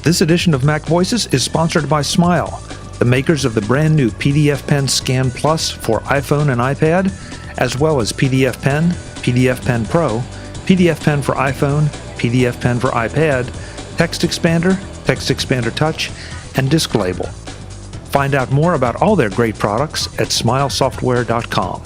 This edition of Mac Voices is sponsored by Smile, the makers of the brand new PDF Pen Scan Plus for iPhone and iPad, as well as PDF Pen, PDF Pen Pro, PDF Pen for iPhone, PDF Pen for iPad, Text Expander Touch, and Disc Label. Find out more about all their great products at smilesoftware.com.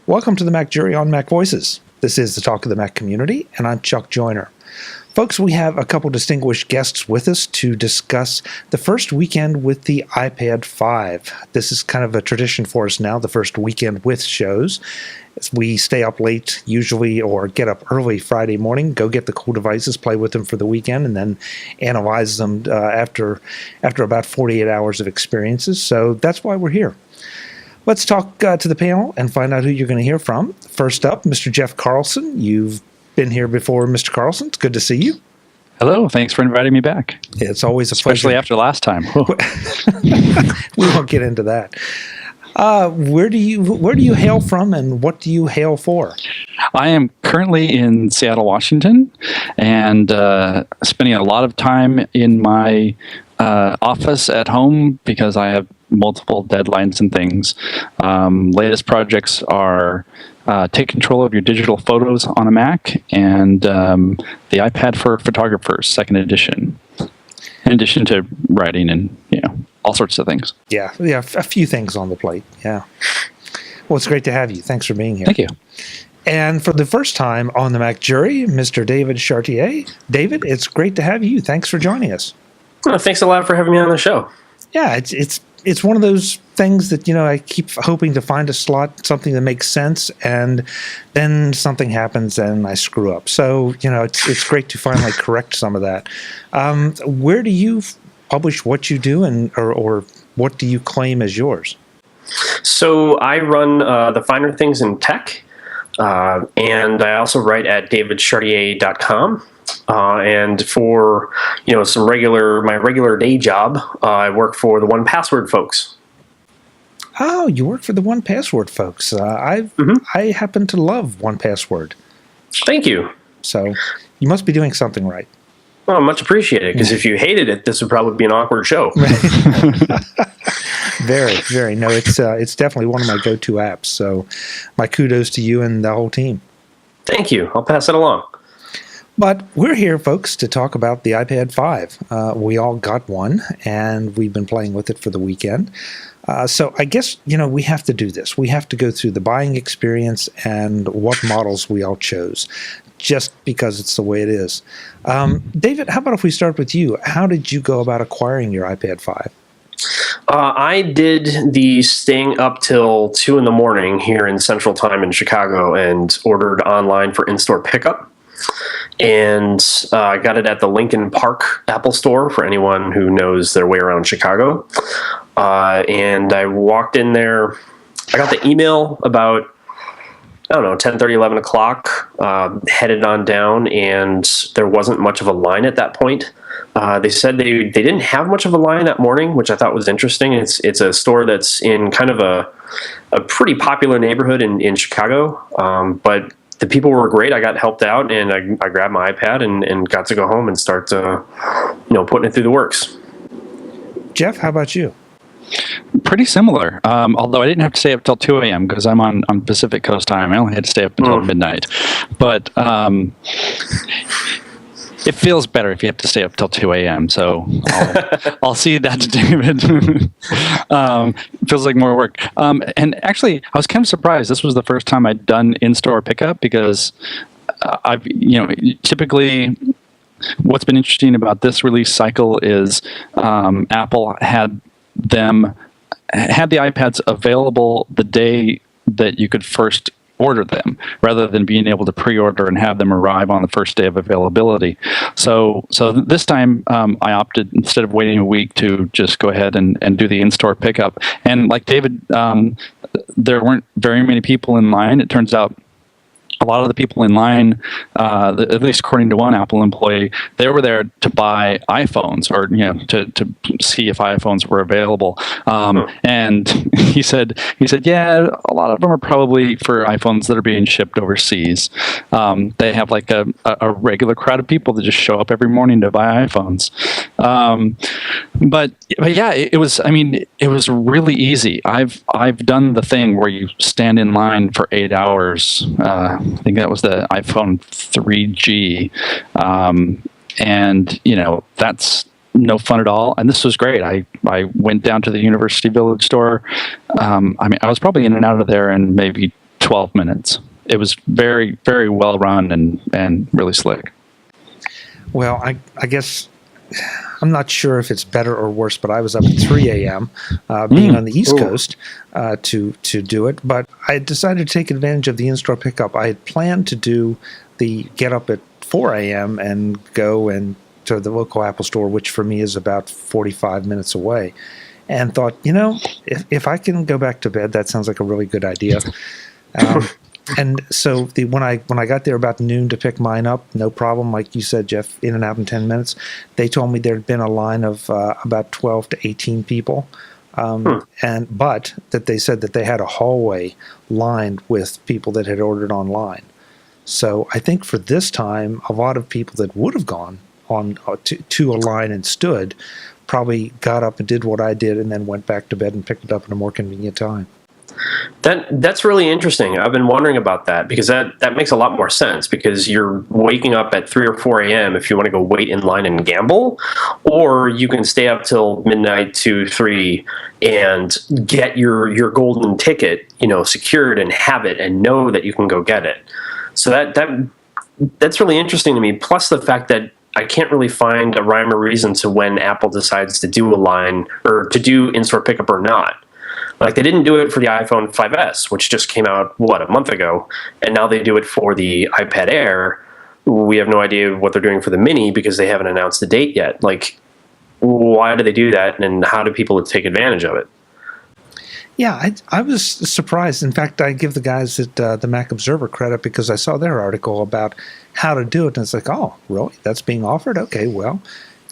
Welcome to the MacJury on Mac Voices. This is the Talk of the Mac community, and I'm Chuck Joyner. Folks, we have a couple distinguished guests with us to discuss the first weekend with the iPad 5. This is kind of a tradition for us now, the first weekend with shows. We stay up late usually or get up early Friday morning, go get the cool devices, play with them for the weekend, and then analyze them after about 48 hours of experiences. So that's why we're here. Let's talk to the panel and find out who you're going to hear from. First up, Mr. Jeff Carlson. You've been here before, Mr. Carlson. It's good to see you. Hello. Thanks for inviting me back. It's always a Especially pleasure. after last time. We won't get into that. Where do you hail from, and what do you hail for? I am currently in Seattle, Washington, and spending a lot of time in my office at home because I have multiple deadlines and things. Latest projects are take control of your digital photos on a Mac and the iPad for photographers, second edition, in addition to writing and all sorts of things. Yeah, a few things on the plate. Yeah. Well, it's great to have you. Thanks for being here. Thank you. And for the first time on the MacJury, Mr. David Chartier. David, it's great to have you. Thanks for joining us. Well, thanks a lot for having me on the show. Yeah, it's one of those things that, I keep hoping to find a slot, something that makes sense, and then something happens and I screw up. So, it's great to finally correct some of that. Where do you publish what you do, or what do you claim as yours? So I run the Finer Things in Tech, and I also write at davidchartier.com. And for my regular day job, I work for the 1Password folks. Oh, you work for the 1Password folks. I happen to love 1Password. Thank you. So you must be doing something right. Well, much appreciated, because if you hated it, this would probably be an awkward show. Very, very. No, it's definitely one of my go-to apps. So my kudos to you and the whole team. Thank you. I'll pass it along. But we're here, folks, to talk about the iPad 5. We all got one, and we've been playing with it for the weekend. So I guess, we have to do this. We have to go through the buying experience and what models we all chose, just because it's the way it is. David, how about if we start with you? How did you go about acquiring your iPad 5? I did the staying up till 2 in the morning here in Central Time in Chicago and ordered online for in-store pickup. And I got it at the Lincoln Park Apple Store, for anyone who knows their way around Chicago. And I walked in there. I got the email about, 10:30, 11 o'clock, headed on down, and there wasn't much of a line at that point. They said they didn't have much of a line that morning, which I thought was interesting. It's a store that's in kind of a pretty popular neighborhood in Chicago, but the people were great. I got helped out, and I grabbed my iPad and got to go home and start putting it through the works. Jeff, how about you? Pretty similar, although I didn't have to stay up till 2 a.m. because I'm on Pacific Coast time. I only had to stay up until midnight. But it feels better if you have to stay up till 2 a.m. So I'll see that to David. Feels like more work. And actually, I was kind of surprised. This was the first time I'd done in-store pickup because typically what's been interesting about this release cycle is Apple had the iPads available the day that you could first order them, rather than being able to pre-order and have them arrive on the first day of availability. So this time I opted, instead of waiting a week, to just go ahead and do the in-store pickup. And like David, there weren't very many people in line. It turns out a lot of the people in line, at least according to one Apple employee, they were there to buy iPhones or to see if iPhones were available. And he said, yeah, a lot of them are probably for iPhones that are being shipped overseas. They have like a regular crowd of people that just show up every morning to buy iPhones. But yeah, it was. I mean, it was really easy. I've done the thing where you stand in line for 8 hours. I think that was the iPhone 3G, and that's no fun at all. And this was great. I went down to the University Village store. I mean, I was probably in and out of there in maybe 12 minutes. It was very, very well run and really slick. Well, I guess I'm not sure if it's better or worse, but I was up at 3 a.m. Being on the East Coast to do it. But I decided to take advantage of the in-store pickup. I had planned to do the get up at 4 a.m. and go and to the local Apple store, which for me is about 45 minutes away, and thought, if I can go back to bed, that sounds like a really good idea. And so when I got there about noon to pick mine up, no problem, like you said, Jeff, in and out in 10 minutes. They told me there had been a line of about 12 to 18 people, but that they said that they had a hallway lined with people that had ordered online. So I think for this time, a lot of people that would have gone on to a line and stood probably got up and did what I did and then went back to bed and picked it up in a more convenient time. That's really interesting. I've been wondering about that because that makes a lot more sense, because you're waking up at 3 or 4 a.m. if you want to go wait in line and gamble, or you can stay up till midnight, 2, 3, and get your golden ticket, secured and have it and know that you can go get it. So that's really interesting to me. Plus the fact that I can't really find a rhyme or reason to when Apple decides to do a line or to do in-store pickup or not. Like, they didn't do it for the iPhone 5S, which just came out, a month ago, and now they do it for the iPad Air. We have no idea what they're doing for the Mini because they haven't announced the date yet. Like, why do they do that, and how do people take advantage of it? Yeah, I was surprised. In fact, I give the guys at the Mac Observer credit because I saw their article about how to do it, and it's like, oh, really? That's being offered? Okay, well,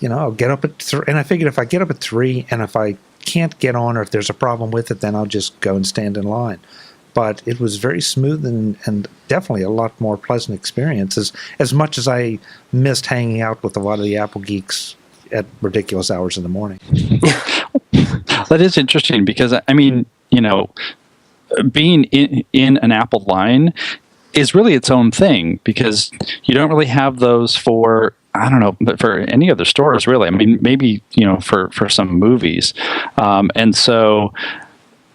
I'll get up at 3, and I figured if I get up at 3, and if I can't get on or if there's a problem with it, then I'll just go and stand in line. But it was very smooth and definitely a lot more pleasant experience, as much as I missed hanging out with a lot of the Apple geeks at ridiculous hours in the morning. That is interesting because, I mean, being in an Apple line is really its own thing, because you don't really have those for, I don't know, but for any other stores, really. I mean, maybe, for some movies. And so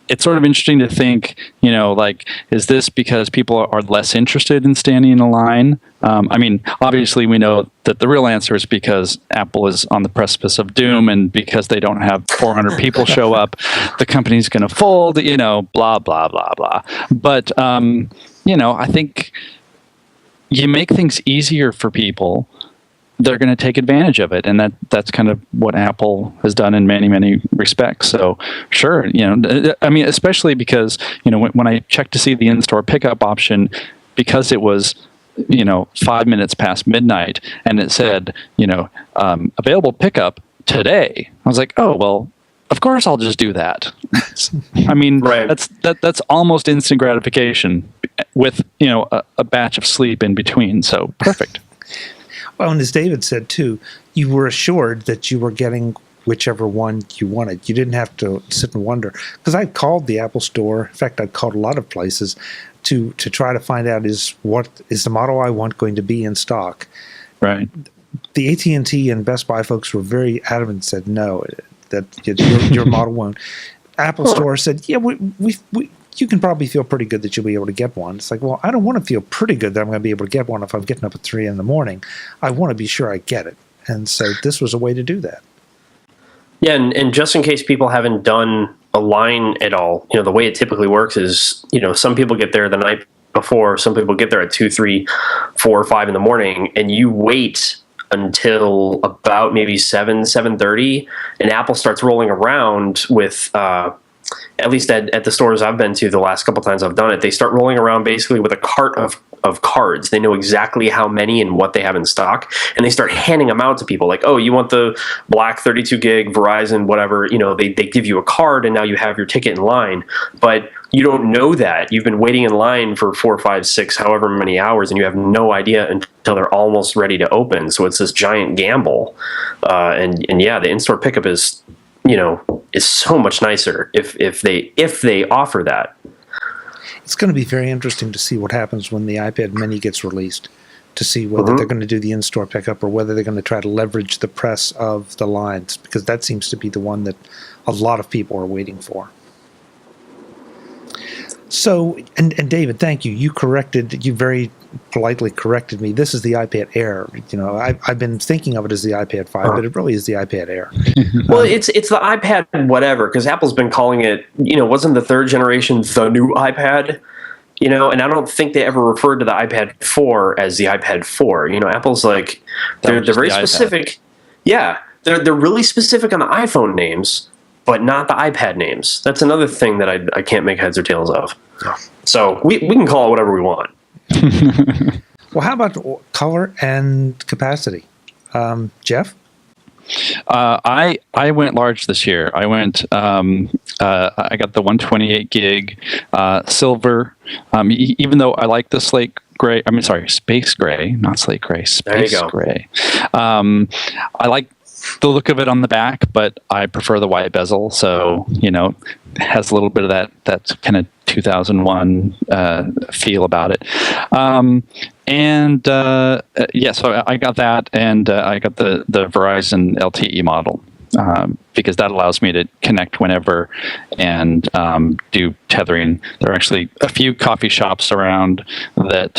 it's sort of interesting to think, is this because people are less interested in standing in a line? I mean, obviously we know that the real answer is because Apple is on the precipice of doom, and because they don't have 400 people show up, the company's going to fold, blah, blah, blah, blah. But, I think you make things easier for people, they're going to take advantage of it, and that's kind of what Apple has done in many, many respects. So, sure, I mean, especially because when I checked to see the in-store pickup option, because it was 5 minutes past midnight, and it said available pickup today, I was like, oh well, of course I'll just do that. I mean, right. That's almost instant gratification with a batch of sleep in between. So perfect. Well, and as David said, too, you were assured that you were getting whichever one you wanted. You didn't have to sit and wonder. Because I called the Apple Store. In fact, I called a lot of places to try to find out what is the model I want going to be in stock. Right. The AT&T and Best Buy folks were very adamant and said, no, that your model won't. Apple Store said, yeah, you can probably feel pretty good that you'll be able to get one. It's like, well, I don't want to feel pretty good that I'm going to be able to get one if I'm getting up at 3 in the morning. I want to be sure I get it. And so this was a way to do that. Yeah, and just in case people haven't done a line at all, the way it typically works is, some people get there the night before, some people get there at 2, 3, 4, 5 in the morning, and you wait until about maybe 7:30, and Apple starts rolling around with at least at the stores I've been to the last couple times I've done it, they start rolling around basically with a cart of of cards. They know exactly how many and what they have in stock, and they start handing them out to people. Like, oh, you want the black 32 gig Verizon, whatever. They give you a card, and now you have your ticket in line. But you don't know that. You've been waiting in line for 4, 5, 6, however many hours, and you have no idea until they're almost ready to open. So it's this giant gamble. And yeah, the in-store pickup is so much nicer if they offer that. It's going to be very interesting to see what happens when the iPad Mini gets released, to see whether they're going to do the in-store pickup or whether they're going to try to leverage the press of the lines, because that seems to be the one that a lot of people are waiting for. So, and David, thank you. You very politely corrected me. This is the iPad Air. I've been thinking of it as the iPad 5, but it really is the iPad Air. Well, it's the iPad whatever, because Apple's been calling it, wasn't the third generation the new iPad? And I don't think they ever referred to the iPad 4 as the iPad 4. Apple's like, they're very specific. Yeah, they're really specific on the iPhone names, but not the iPad names. That's another thing that I can't make heads or tails of. Yeah. So we can call it whatever we want. Well, how about color and capacity? Jeff? I went large this year. I went. I got the 128 gig silver. Even though I like the space gray, not slate gray, space gray. I like the look of it on the back, but I prefer the white bezel. So it has a little bit of that kind of 2001 feel about it. So I got that, and I got the Verizon LTE model because that allows me to connect whenever and do tethering. There are actually a few coffee shops around that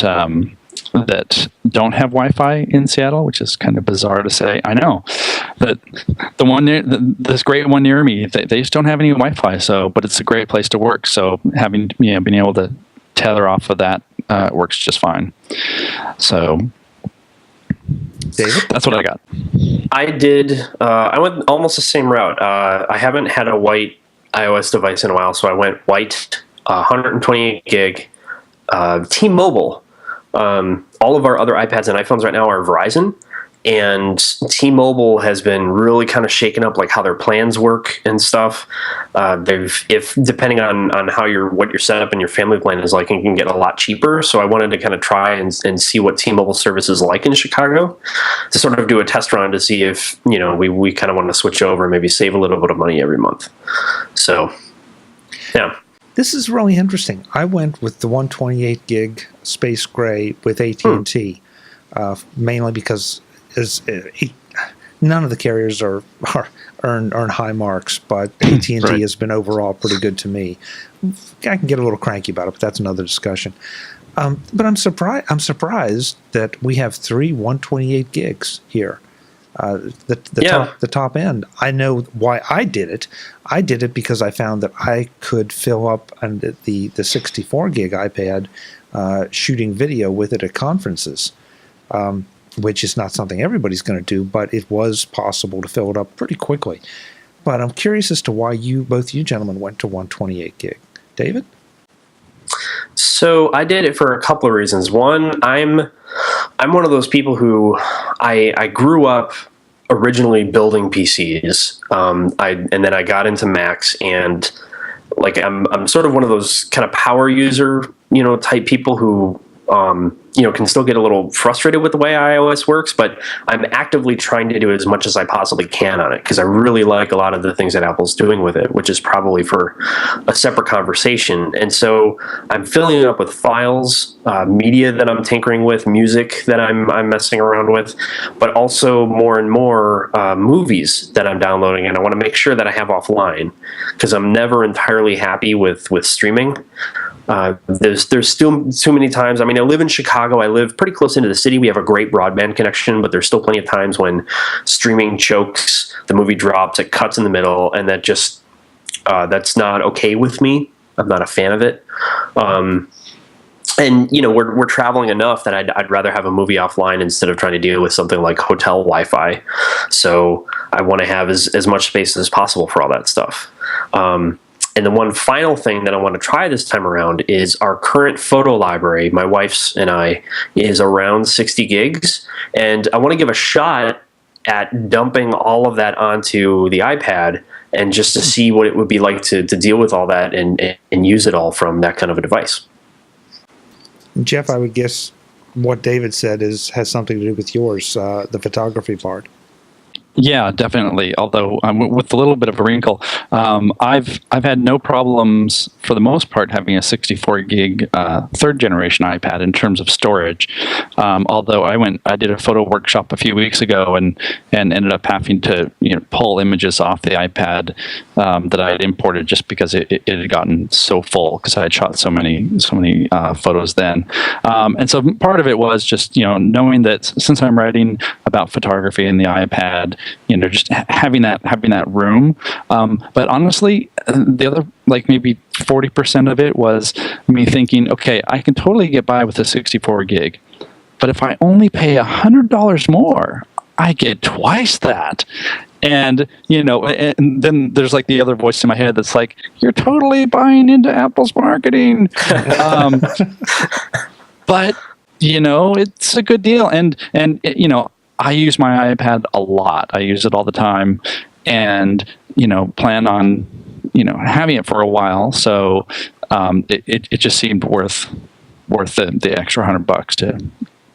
don't have Wi-Fi in Seattle, which is kind of bizarre to say. I know that the one this great one near me, they just don't have any Wi-Fi. But it's a great place to work. So being able to tether off of that works just fine. So, David, that's what I got. I did. I went almost the same route. I haven't had a white iOS device in a while, so I went white, 128 gig, T-Mobile. All of our other iPads and iPhones right now are Verizon, and T-Mobile has been really kind of shaking up like how their plans work and stuff. Depending on what your setup and your family plan is like, it can get a lot cheaper. So I wanted to kind of try and see what T-Mobile service is like in Chicago, to sort of do a test run to see if we kind of want to switch over and maybe save a little bit of money every month. So, yeah. This is really interesting. I went with the 128 gig space gray with AT&T, mainly because none of the carriers earn high marks, but AT&T Right. has been overall pretty good to me. I can get a little cranky about it, but that's another discussion. But I'm surprised that we have 3 128 gigs here. The top end. I know why I did it. I did it because I found that I could fill up the 64 gig iPad shooting video with it at conferences, which is not something everybody's going to do, but it was possible to fill it up pretty quickly. But I'm curious as to why both you gentlemen went to 128 gig. David? So I did it for a couple of reasons. One, I'm one of those people who I grew up originally building PCs. And then I got into Macs, and I'm sort of one of those kind of power user, type people who can still get a little frustrated with the way iOS works, but I'm actively trying to do as much as I possibly can on it because I really like a lot of the things that Apple's doing with it, which is probably for a separate conversation. And so I'm filling it up with files, media that I'm tinkering with, music that I'm messing around with, but also more and more movies that I'm downloading, and I want to make sure that I have offline because I'm never entirely happy with streaming. There's still too many times. I mean, I live in Chicago. I live pretty close into the city. We have a great broadband connection, but there's still plenty of times when streaming chokes, the movie drops, it cuts in the middle, and that just that's not okay with me. I'm not a fan of it. And we're traveling enough that I'd rather have a movie offline instead of trying to deal with something like hotel Wi-Fi. So I want to have as much space as possible for all that stuff. And the one final thing that I want to try this time around is our current photo library, my wife's and I, is around 60 gigs. And I want to give a shot at dumping all of that onto the iPad and just to see what it would be like to deal with all that and use it all from that kind of a device. Jeff, I would guess what David said has something to do with yours, the photography part. Yeah, definitely. Although with a little bit of a wrinkle, I've had no problems for the most part having a 64 gig third generation iPad in terms of storage. Although I did a photo workshop a few weeks ago and ended up having to pull images off the iPad that I had imported just because it had gotten so full because I had shot so many photos then. And so part of it was just knowing that since I'm writing about photography in the iPad, just having that room. But honestly, the other maybe 40% of it was me thinking, okay, I can totally get by with a 64 gig, but if I only pay $100 more, I get twice that. And and then there's the other voice in my head that's like, you're totally buying into Apple's marketing. But it's a good deal, and I use my iPad a lot. I use it all the time, and plan on having it for a while. So it just seemed worth the extra $100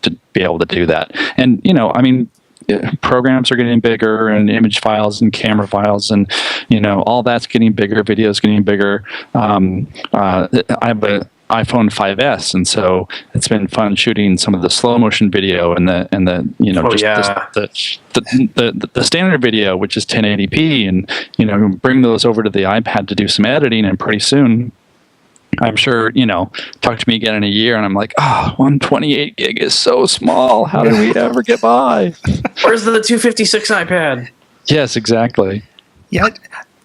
to be able to do that. And programs are getting bigger, and image files and camera files, and all that's getting bigger. Video's getting bigger. I have a iPhone 5S, and so it's been fun shooting some of the slow motion video and the the standard video, which is 1080p, and bring those over to the iPad to do some editing, and pretty soon I'm sure, talk to me again in a year and I'm like, 128 gig is so small. How did we ever get by? Where's the 256 iPad? Yes, exactly. Yeah,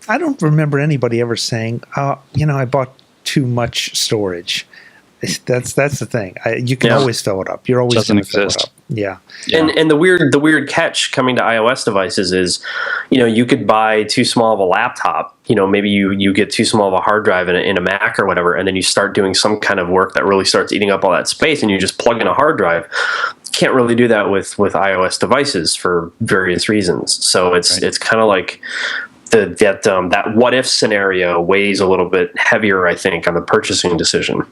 I don't remember anybody ever saying, I bought too much storage. That's the thing. You can always fill it up. You're always going to fill it up. Yeah. And the weird catch coming to iOS devices is, you could buy too small of a laptop. Maybe you get too small of a hard drive in a Mac or whatever, and then you start doing some kind of work that really starts eating up all that space, and you just plug in a hard drive. Can't really do that with iOS devices for various reasons. So it's kind of like that what if scenario weighs a little bit heavier, I think, on the purchasing decision.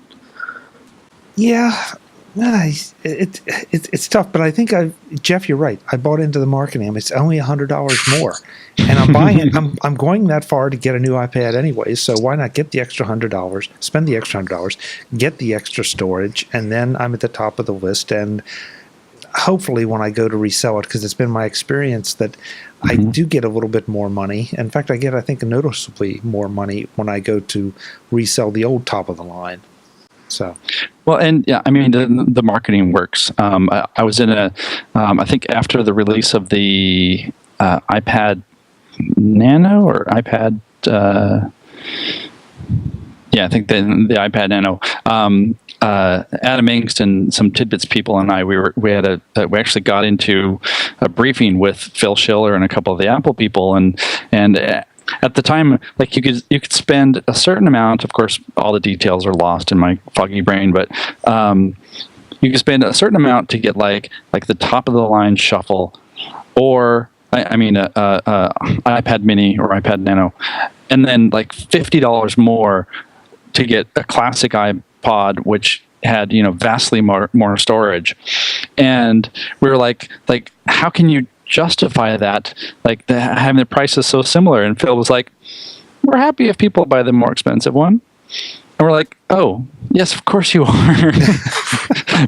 Yeah, it's tough, but I think Jeff, you're right. I bought into the marketing. It's only $100 more, and I'm buying it. I'm going that far to get a new iPad anyway. So why not get the extra $100, spend the extra $100, get the extra storage, and then I'm at the top of the list. And hopefully, when I go to resell it, because it's been my experience that I do get a little bit more money. In fact, I get, I think, noticeably more money when I go to resell the old top of the line. So, well, and yeah, I mean, the marketing works. I was in I think after the release of the iPad Nano or iPad, I think the iPad Nano. Adam Engst and some Tidbits people and I, we actually got into a briefing with Phil Schiller and a couple of the Apple people, and at the time, you could spend a certain amount. Of course, all the details are lost in my foggy brain, but you could spend a certain amount to get like the top of the line shuffle, or iPad Mini or iPad Nano, and then $50 more to get a classic iPod, which had vastly more storage. And we were like, how can you justify that, having the prices so similar? And Phil was like, we're happy if people buy the more expensive one. And we're like, oh yes, of course you are.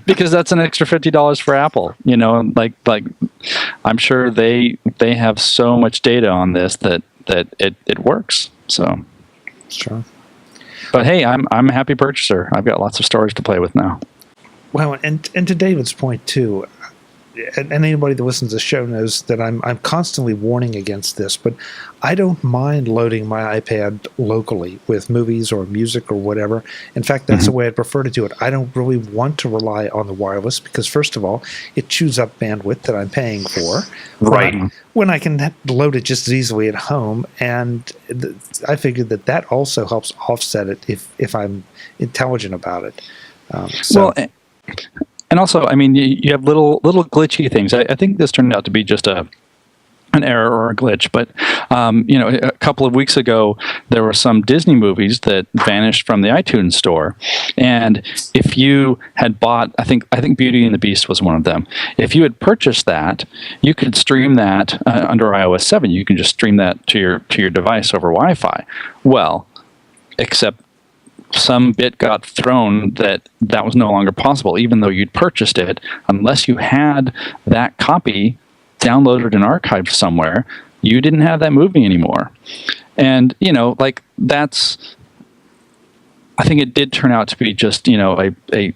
Because that's an extra $50 for Apple. I'm sure they have so much data on this that it works. So sure. But hey, I'm a happy purchaser. I've got lots of storage to play with now. Well, and to David's point too, and anybody that listens to the show knows that I'm constantly warning against this, but I don't mind loading my iPad locally with movies or music or whatever. In fact, that's the way I'd prefer to do it. I don't really want to rely on the wireless because, first of all, it chews up bandwidth that I'm paying for. Right. When I can load it just as easily at home, and I figured that also helps offset it if I'm intelligent about it. And also, I mean, you have little glitchy things. I think this turned out to be just an error or a glitch. But a couple of weeks ago, there were some Disney movies that vanished from the iTunes store. And if you had bought, I think Beauty and the Beast was one of them. If you had purchased that, you could stream that under iOS 7. You can just stream that to your device over Wi-Fi. Well, except some bit got thrown that was no longer possible, even though you'd purchased it, unless you had that copy downloaded and archived somewhere, you didn't have that movie anymore. And, that's, I think it did turn out to be just, a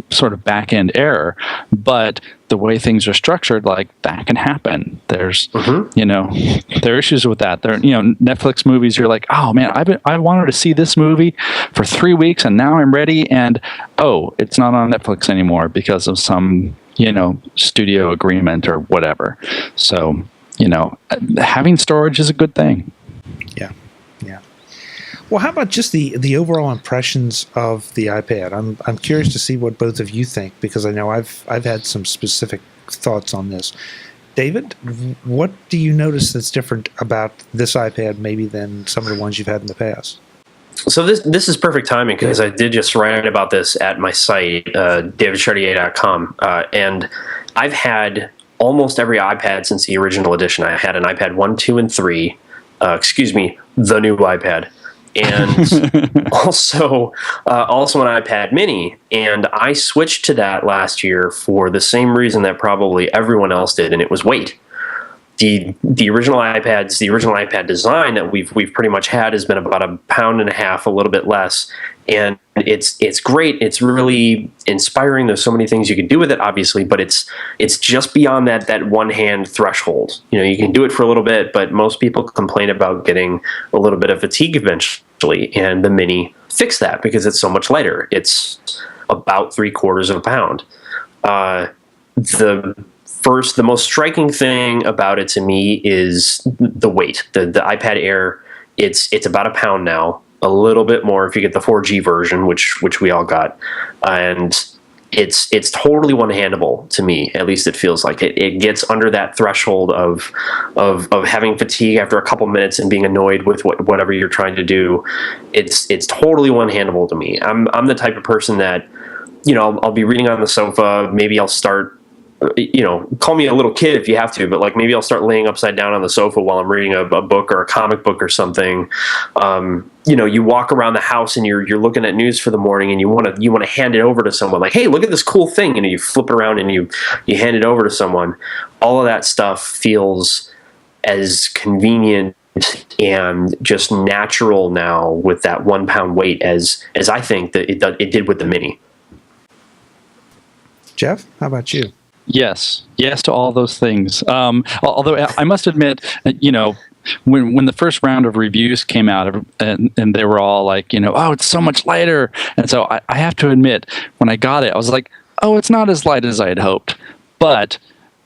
sort of back-end error, but the way things are structured, that can happen. There's, there are issues with that. There, Netflix movies, you're like, oh man, I wanted to see this movie for 3 weeks and now I'm ready. And, it's not on Netflix anymore because of some, studio agreement or whatever. So, having storage is a good thing. Yeah. Well, how about just the overall impressions of the iPad? I'm curious to see what both of you think, because I know I've had some specific thoughts on this. David, what do you notice that's different about this iPad maybe than some of the ones you've had in the past? So this is perfect timing because I did just write about this at my site, davidchartier.com, and I've had almost every iPad since the original edition. I had an iPad 1, 2, and 3. The new iPad. And also an iPad mini. And I switched to that last year for the same reason that probably everyone else did, and it was weight. The original iPad design that we've pretty much had has been about 1.5 pounds, a little bit less. And it's great. It's really inspiring. There's so many things you can do with it, obviously, but it's just beyond that one hand threshold. You can do it for a little bit, but most people complain about getting a little bit of fatigue eventually, and the mini fixed that because it's so much lighter. It's about 3/4 pound. The most striking thing about it to me is the weight. The iPad Air, it's about 1 pound now, a little bit more if you get the 4G version, which we all got, and it's totally one-handable to me. At least it feels like it gets under that threshold of having fatigue after a couple minutes and being annoyed with whatever you're trying to do. It's totally one-handable to me. I'm the type of person that I'll be reading on the sofa. Maybe I'll start. Call me a little kid if you have to, but maybe I'll start laying upside down on the sofa while I'm reading a book or a comic book or something. You walk around the house and you're looking at news for the morning, and you want to hand it over to someone. Like, hey, look at this cool thing. You flip it around and you hand it over to someone. All of that stuff feels as convenient and just natural now with that 1 pound weight as I think that it did with the mini. Jeff, how about you? Yes to all those things. Although I must admit, when the first round of reviews came out, and they were all like, oh, it's so much lighter. And so I have to admit, when I got it, I was like, oh, it's not as light as I had hoped. But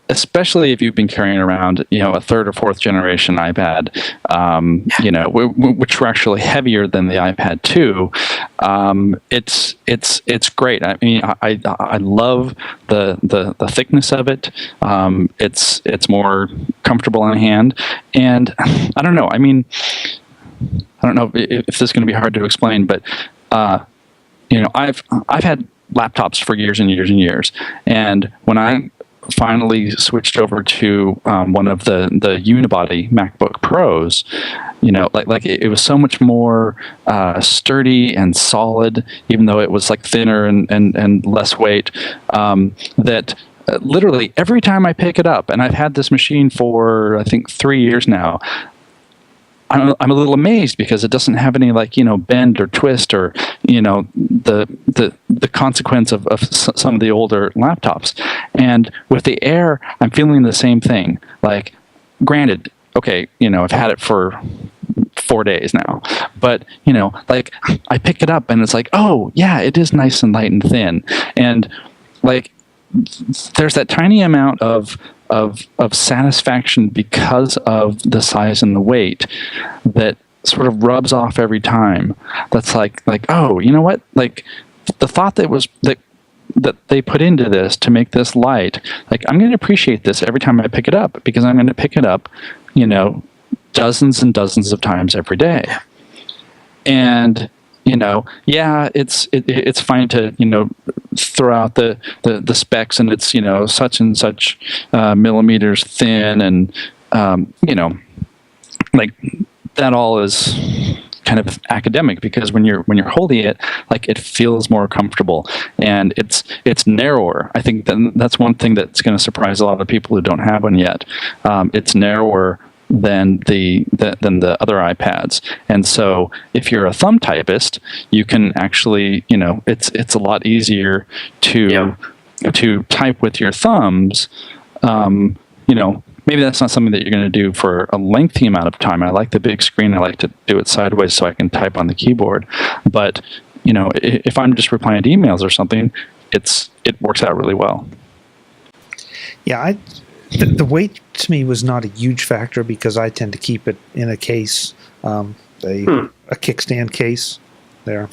especially if you've been carrying around, a third or fourth generation iPad, which were actually heavier than the iPad 2, it's great. I mean, I love the thickness of it. It's more comfortable in hand, and I don't know. I mean, I don't know if this is going to be hard to explain, but I've had laptops for years and years and years, and when I finally switched over to one of the unibody MacBook Pros, it was so much more sturdy and solid, even though it was thinner and less weight, that literally every time I pick it up, and I've had this machine for I think 3 years now, I'm a little amazed because it doesn't have any bend or twist or the consequence of some of the older laptops. And with the Air, I'm feeling the same thing. Like, granted, okay, I've had it for 4 days now, but like, I pick it up and it's like, oh yeah, it is nice and light and thin, and like, there's that tiny amount of satisfaction because of the size and the weight that sort of rubs off every time. That's like, oh, you know what? Like, the thought that they put into this to make this light, like, I'm going to appreciate this every time I pick it up, because I'm going to pick it up, dozens and dozens of times every day. And yeah, it's fine to throw out the specs, and it's such and such millimeters thin, and like, that all is kind of academic, because when you're holding it, like, it feels more comfortable, and it's narrower. I think that's one thing that's going to surprise a lot of people who don't have one yet. It's narrower than the other iPads, and so if you're a thumb typist, you can actually it's a lot easier to type with your thumbs. Maybe that's not something that you're going to do for a lengthy amount of time. I like the big screen. I like to do it sideways so I can type on the keyboard. But if I'm just replying to emails or something, it works out really well. Yeah, the weight to me was not a huge factor, because I tend to keep it in a case, a kickstand case. There,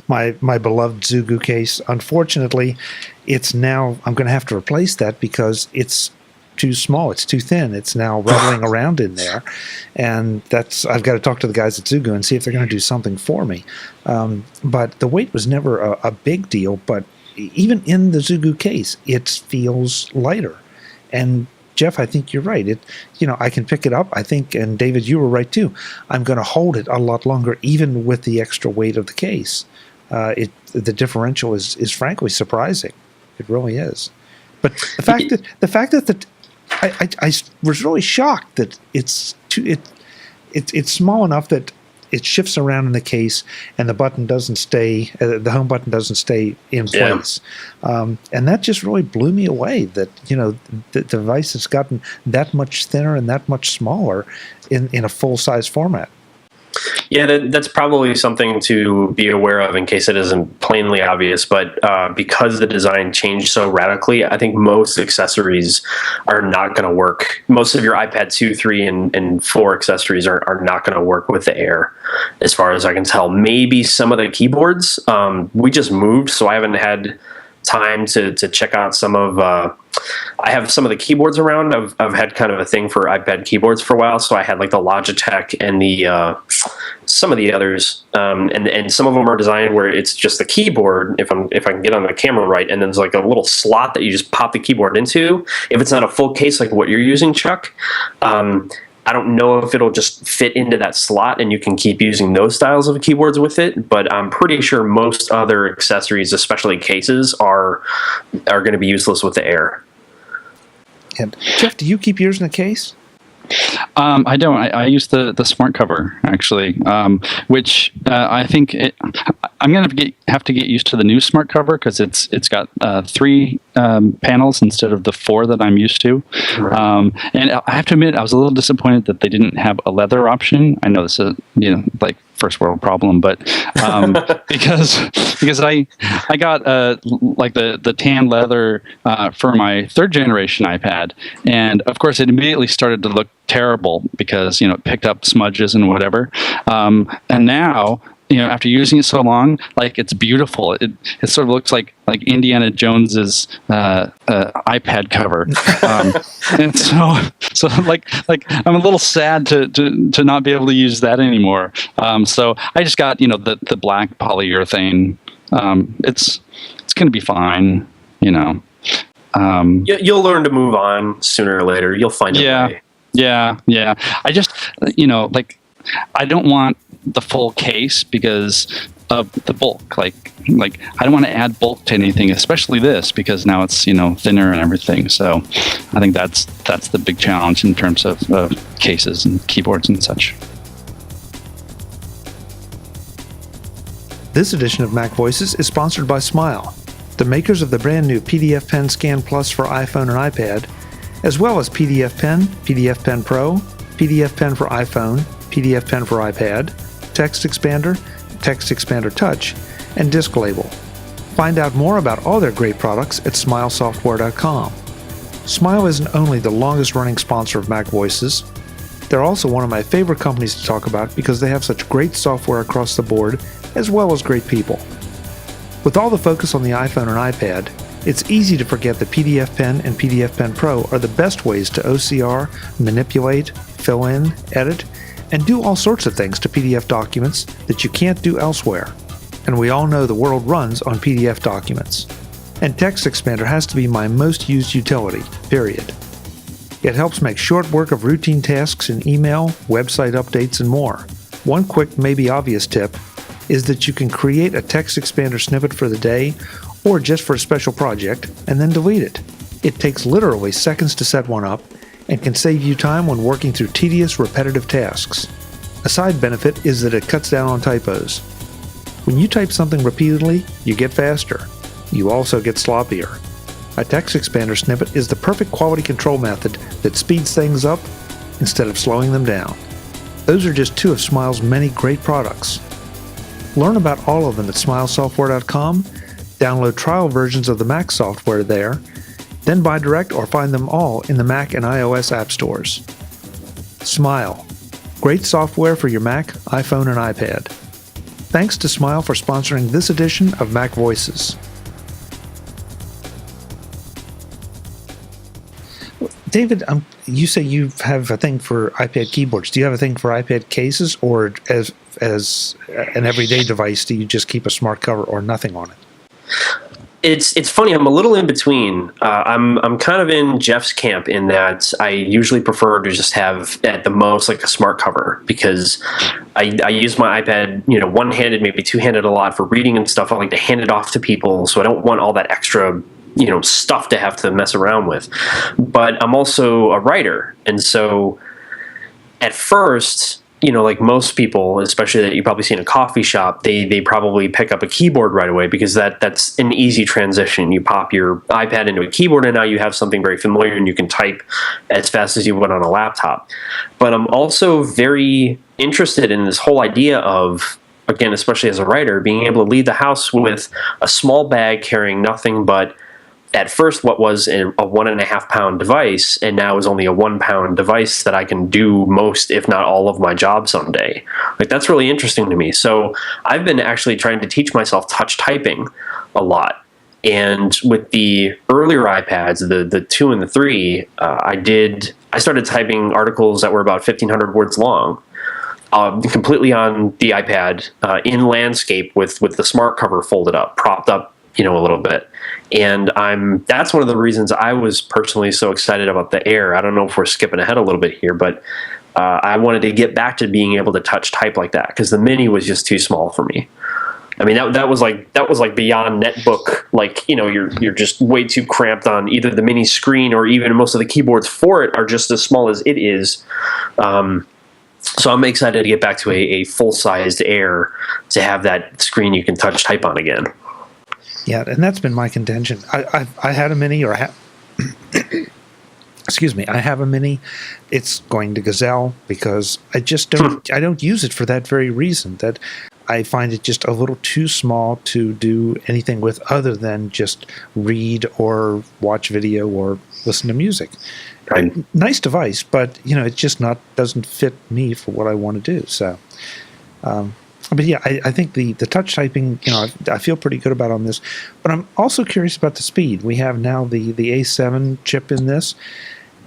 my beloved Zugu case. Unfortunately, it's now, I'm going to have to replace that because it's too small. It's too thin. It's now rattling around in there, and I've got to talk to the guys at Zugu and see if they're going to do something for me. But the weight was never a big deal. But even in the Zugu case, it feels lighter. And Jeff, I think you're right. I can pick it up. I think, and David, you were right too. I'm going to hold it a lot longer, even with the extra weight of the case. The differential is frankly surprising. It really is. But the fact that I was really shocked that it's small enough that it shifts around in the case, and the button doesn't stay. The home button doesn't stay in place, and that just really blew me away. That the device has gotten that much thinner and that much smaller in a full size format. Yeah, that's probably something to be aware of in case it isn't plainly obvious. But because the design changed so radically, I think most accessories are not going to work. Most of your iPad 2, 3, and 4 accessories are not going to work with the Air, as far as I can tell. Maybe some of the keyboards. We just moved, so I haven't had time to check out some of I have some of the keyboards around. I've had kind of a thing for iPad keyboards for a while, so I had like the Logitech and the some of the others, and some of them are designed where it's just the keyboard, if I can get on the camera right, and then there's like a little slot that you just pop the keyboard into. If it's not a full case like what you're using, Chuck, I don't know if it'll just fit into that slot and you can keep using those styles of keyboards with it, but I'm pretty sure most other accessories, especially cases, are going to be useless with the Air. And Jeff, do you keep yours in a case? I don't. I use the smart cover, actually, which I think I'm going to have to get used to the new smart cover, because it's got 3 panels instead of the 4 that I'm used to. Right. And I have to admit, I was a little disappointed that they didn't have a leather option. I know this is like first world problem, but because I got like the tan leather for my 3rd generation iPad, and of course it immediately started to look terrible because it picked up smudges and whatever, and now after using it so long, like, it's beautiful. It sort of looks like Indiana Jones's iPad cover, and so like I'm a little sad to not be able to use that anymore. So I just got the black polyurethane. It's going to be fine. You'll learn to move on sooner or later. You'll find a way. Yeah. I just I don't want the full case because of the bulk. Like I don't want to add bulk to anything, especially this, because now it's thinner and everything. So I think that's the big challenge in terms of cases and keyboards and such. This edition of Mac Voices is sponsored by Smile, the makers of the brand new PDF Pen Scan Plus for iPhone and iPad, as well as PDF Pen, PDF Pen Pro, PDF Pen for iPhone, PDF Pen for iPad, Text Expander, Text Expander Touch, and Disk Label. Find out more about all their great products at smilesoftware.com. Smile isn't only the longest-running sponsor of Mac Voices, they're also one of my favorite companies to talk about because they have such great software across the board, as well as great people. With all the focus on the iPhone and iPad, it's easy to forget that PDF Pen and PDF Pen Pro are the best ways to OCR, manipulate, fill in, edit, and do all sorts of things to PDF documents that you can't do elsewhere. And we all know the world runs on PDF documents. And Text Expander has to be my most used utility, period. It helps make short work of routine tasks in email, website updates, and more. One quick, maybe obvious tip is that you can create a Text Expander snippet for the day or just for a special project and then delete it. It takes literally seconds to set one up and can save you time when working through tedious, repetitive tasks. A side benefit is that it cuts down on typos. When you type something repeatedly, you get faster. You also get sloppier. A Text Expander snippet is the perfect quality control method that speeds things up instead of slowing them down. Those are just two of Smile's many great products. Learn about all of them at smilesoftware.com, download trial versions of the Mac software there, then buy direct or find them all in the Mac and iOS app stores. Smile. Great software for your Mac, iPhone, and iPad. Thanks to Smile for sponsoring this edition of Mac Voices. David, you say you have a thing for iPad keyboards. Do you have a thing for iPad cases, or as an everyday device, do you just keep a smart cover or nothing on it? It's funny. I'm a little in between. I'm kind of in Jeff's camp in that I usually prefer to just have at the most like a smart cover, because I use my iPad, one-handed, maybe two-handed a lot for reading and stuff. I like to hand it off to people, so I don't want all that extra stuff to have to mess around with. But I'm also a writer, and so at first, like most people, especially that you probably see in a coffee shop, they probably pick up a keyboard right away, because that's an easy transition. You pop your iPad into a keyboard, and now you have something very familiar, and you can type as fast as you would on a laptop. But I'm also very interested in this whole idea of, again, especially as a writer, being able to leave the house with a small bag carrying nothing but, at first, what was a 1.5 pound device, and now is only a 1 pound device that I can do most, if not all, of my job someday. Like, that's really interesting to me. So I've been actually trying to teach myself touch typing a lot. And with the earlier iPads, the 2 and the 3, I started typing articles that were about 1,500 words long. Completely on the iPad, in landscape with the smart cover folded up, propped up, a little bit. And that's one of the reasons I was personally so excited about the Air. I don't know if we're skipping ahead a little bit here, but I wanted to get back to being able to touch type like that, because the Mini was just too small for me. I mean, that was like beyond netbook. Like, you're just way too cramped on either the Mini screen, or even most of the keyboards for it are just as small as it is. So I'm excited to get back to a full-sized Air, to have that screen you can touch type on again. Yeah, and that's been my contention. I had a Mini, excuse me, I have a Mini. It's going to Gazelle because I just don't use it for that very reason, that I find it just a little too small to do anything with other than just read or watch video or listen to music. Right. Nice device, but it just doesn't fit me for what I want to do. So, but yeah, I think the touch typing, I feel pretty good about on this. But I'm also curious about the speed. We have now the A7 chip in this,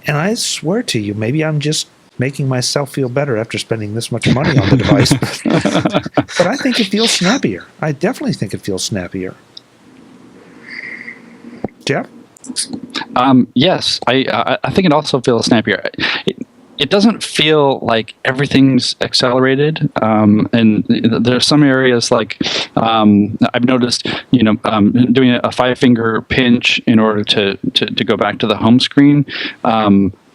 and I swear to you, maybe I'm just making myself feel better after spending this much money on the device. But I think it feels snappier. I definitely think it feels snappier. Jeff? Yes, I think it also feels snappier. It doesn't feel like everything's accelerated, and there's some areas like I've noticed, doing a 5-finger pinch in order to go back to the home screen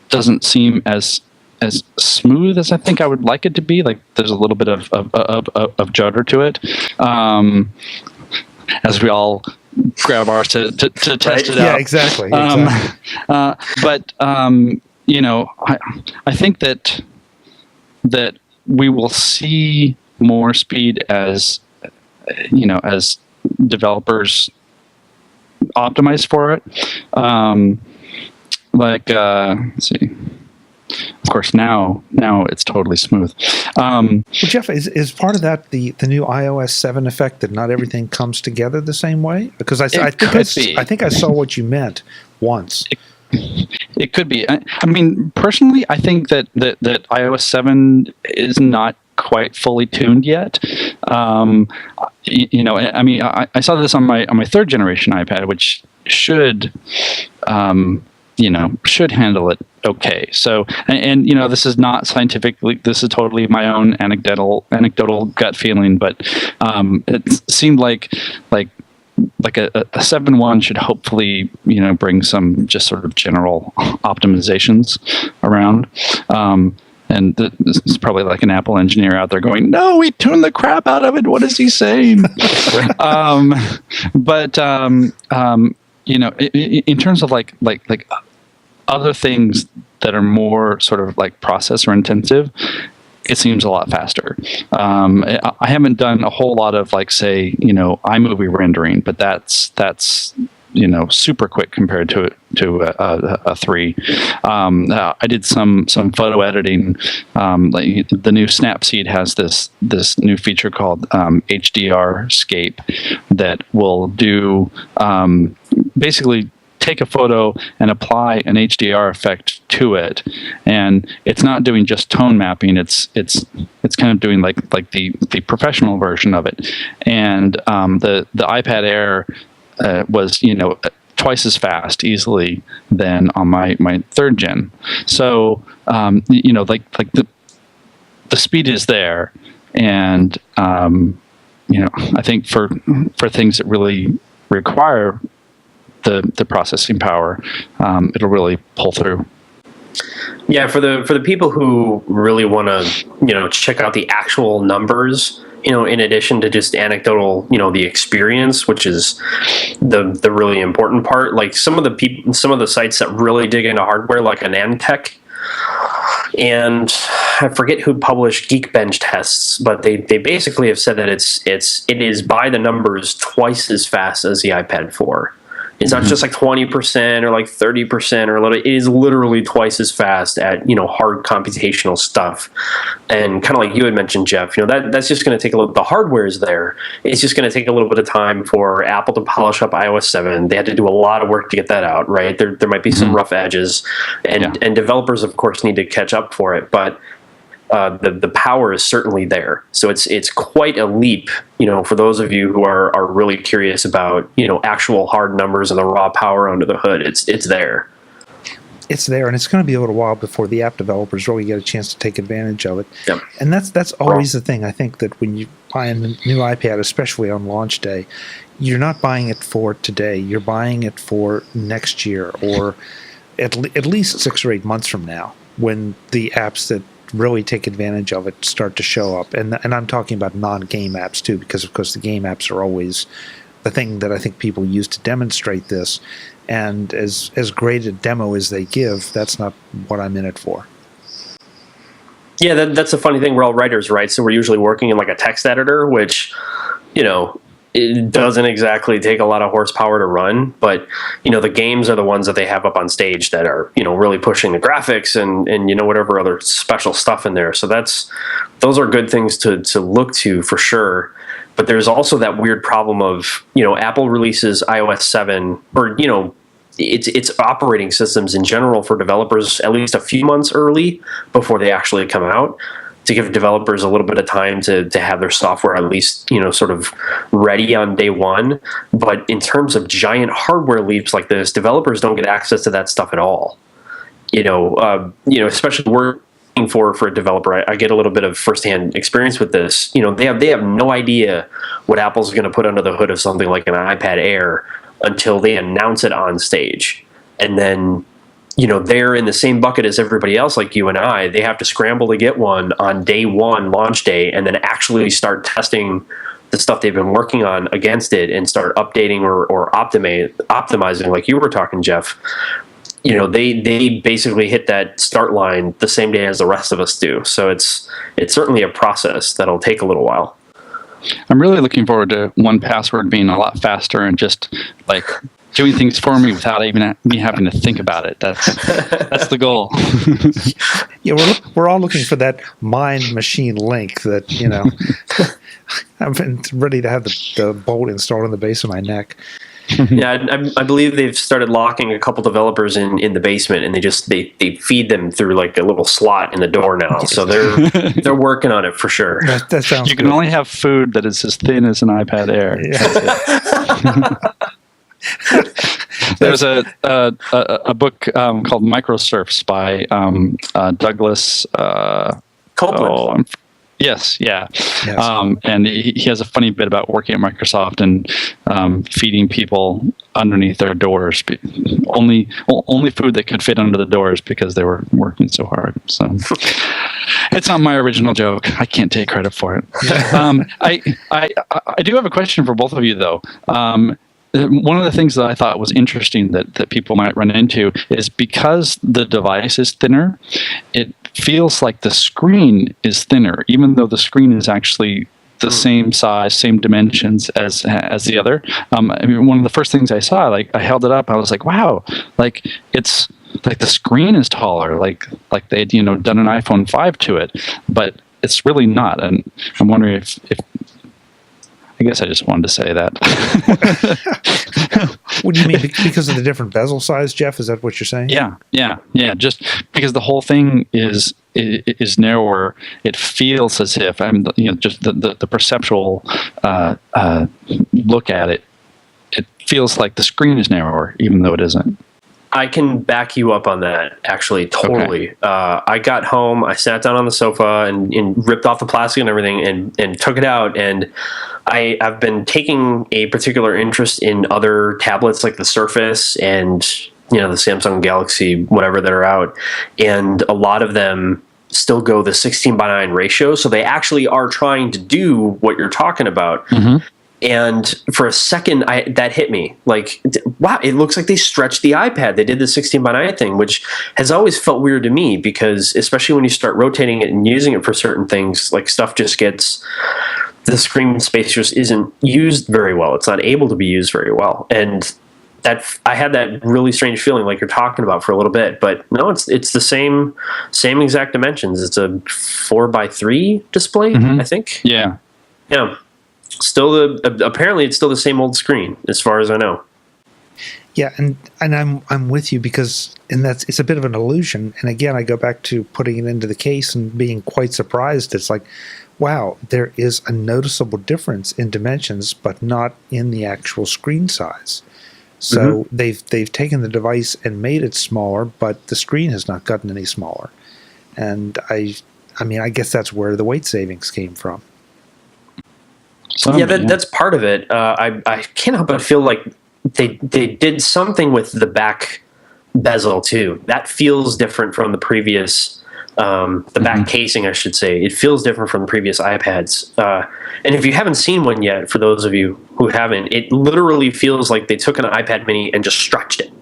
doesn't seem as as smooth as I think I would like it to be. Like there's a little bit of judder to it, as we all grab ours to test it out. Yeah, exactly. But I think that we will see more speed as developers optimize for it. Let's see. Of course, now it's totally smooth. Well, Jeff, is part of that the new iOS 7 effect that not everything comes together the same way? Because I think I saw what you meant once. It could be. I mean, personally, I think that iOS 7 is not quite fully tuned yet. I mean, I saw this on my third generation iPad, which should handle it okay. So, and this is not scientifically, this is totally my own anecdotal gut feeling, but it seemed like a 7.1 should hopefully bring some just sort of general optimizations around. And this is probably like an Apple engineer out there going, "No, we tuned the crap out of it. What is he saying?" In terms of like other things that are more sort of like processor intensive, it seems a lot faster. I haven't done a whole lot of like, say, iMovie rendering, but that's super quick compared to a 3. I did some photo editing. Like the new Snapseed has this new feature called HDR Scape that will do basically take a photo and apply an HDR effect to it, and it's not doing just tone mapping. It's kind of doing like the professional version of it. And the iPad Air was twice as fast easily than on my third gen. So the speed is there, and I think for things that really require the processing power, it'll really pull through. Yeah, for the people who really want to check out the actual numbers, in addition to just anecdotal, the experience, which is the really important part. Like some of the sites that really dig into hardware, like Anandtech, and I forget who published Geekbench tests, but they basically have said that it is by the numbers twice as fast as the iPad 4. It's not just like 20% or like 30% or a little. It is literally twice as fast at hard computational stuff, and kind of like you had mentioned, Jeff. That's just going to take a little. The hardware is there. It's just going to take a little bit of time for Apple to polish up iOS 7. They had to do a lot of work to get that out. Right there might be some rough edges, and developers of course need to catch up for it, but. The power is certainly there, so it's quite a leap. For those of you who are really curious about actual hard numbers and the raw power under the hood, it's there. It's there, and it's going to be a little while before the app developers really get a chance to take advantage of it. Yep. And that's always the thing. I think that when you buy a new iPad, especially on launch day, you're not buying it for today. You're buying it for next year, or at least 6 or 8 months from now, when the apps that really take advantage of it start to show up. And I'm talking about non-game apps too, because of course the game apps are always the thing that I think people use to demonstrate this. And as great a demo as they give, that's not what I'm in it for. Yeah, that's the funny thing. We're all writers, right? So we're usually working in like a text editor, which, it doesn't exactly take a lot of horsepower to run, but the games are the ones that they have up on stage that are really pushing the graphics and whatever other special stuff in there. So those are good things to look to for sure. But there's also that weird problem of Apple releases iOS 7 or its operating systems in general for developers at least a few months early before they actually come out, to give developers a little bit of time to have their software at least, sort of ready on day one. But in terms of giant hardware leaps like this, developers don't get access to that stuff at all. Especially working for a developer, I get a little bit of firsthand experience with this. They have no idea what Apple's going to put under the hood of something like an iPad Air until they announce it on stage. And then they're in the same bucket as everybody else, like you and I. They have to scramble to get one on day one, launch day, and then actually start testing the stuff they've been working on against it and start updating or optimizing, like you were talking, Jeff. They basically hit that start line the same day as the rest of us do. So it's certainly a process that'll take a little while. I'm really looking forward to 1Password being a lot faster and just like doing things for me without even me having to think about it. That's the goal. Yeah, we're all looking for that mind-machine link that, I've been ready to have the bolt installed in the base of my neck. Yeah, I believe they've started locking a couple developers in the basement, and they feed them through like a little slot in the door now. So they're working on it for sure. That sounds. You can only have food that is as thin as an iPad Air. Yeah. There's a book called Microsurfs by Douglas Copeland. Yes. And he has a funny bit about working at Microsoft and feeding people underneath their doors. Only food that could fit under the doors because they were working so hard. So it's not my original joke. I can't take credit for it. I do have a question for both of you, though. One of the things that I thought was interesting that people might run into is because the device is thinner, it feels like the screen is thinner, even though the screen is actually the same size, same dimensions as the other. One of the first things I saw, like I held it up, I was like, wow, like it's like the screen is taller, like they had done an iPhone 5 to it, but it's really not. And I'm wondering if I guess I just wanted to say that. What do you mean? Because of the different bezel size, Jeff? Is that what you're saying? Yeah. Just because the whole thing is narrower, it feels as if just the perceptual look at it. It feels like the screen is narrower, even though it isn't. I can back you up on that, actually, totally. Okay. I got home, I sat down on the sofa and ripped off the plastic and everything and took it out. And I've been taking a particular interest in other tablets like the Surface and, the Samsung Galaxy, whatever that are out. And a lot of them still go the 16:9 ratio. So they actually are trying to do what you're talking about. Mm-hmm. And for a second, that hit me. Like, wow, it looks like they stretched the iPad. They did the 16:9 thing, which has always felt weird to me because especially when you start rotating it and using it for certain things, like stuff just gets, the screen space just isn't used very well. It's not able to be used very well. And that I had that really strange feeling like you're talking about for a little bit. But no, it's the same exact dimensions. It's a 4:3 display, I think. Yeah. Still apparently it's still the same old screen as far as I know. Yeah, and I'm with you because it's a bit of an illusion. And again, I go back to putting it into the case and being quite surprised. It's like, wow, there is a noticeable difference in dimensions, but not in the actual screen size. So they've taken the device and made it smaller, but the screen has not gotten any smaller. And I guess that's where the weight savings came from. That's part of it. I can't help but feel like they did something with the back bezel too. That feels different from the previous, the back casing, I should say. It feels different from the previous iPads. And if you haven't seen one yet, for those of you who haven't, it literally feels like they took an iPad mini and just stretched it,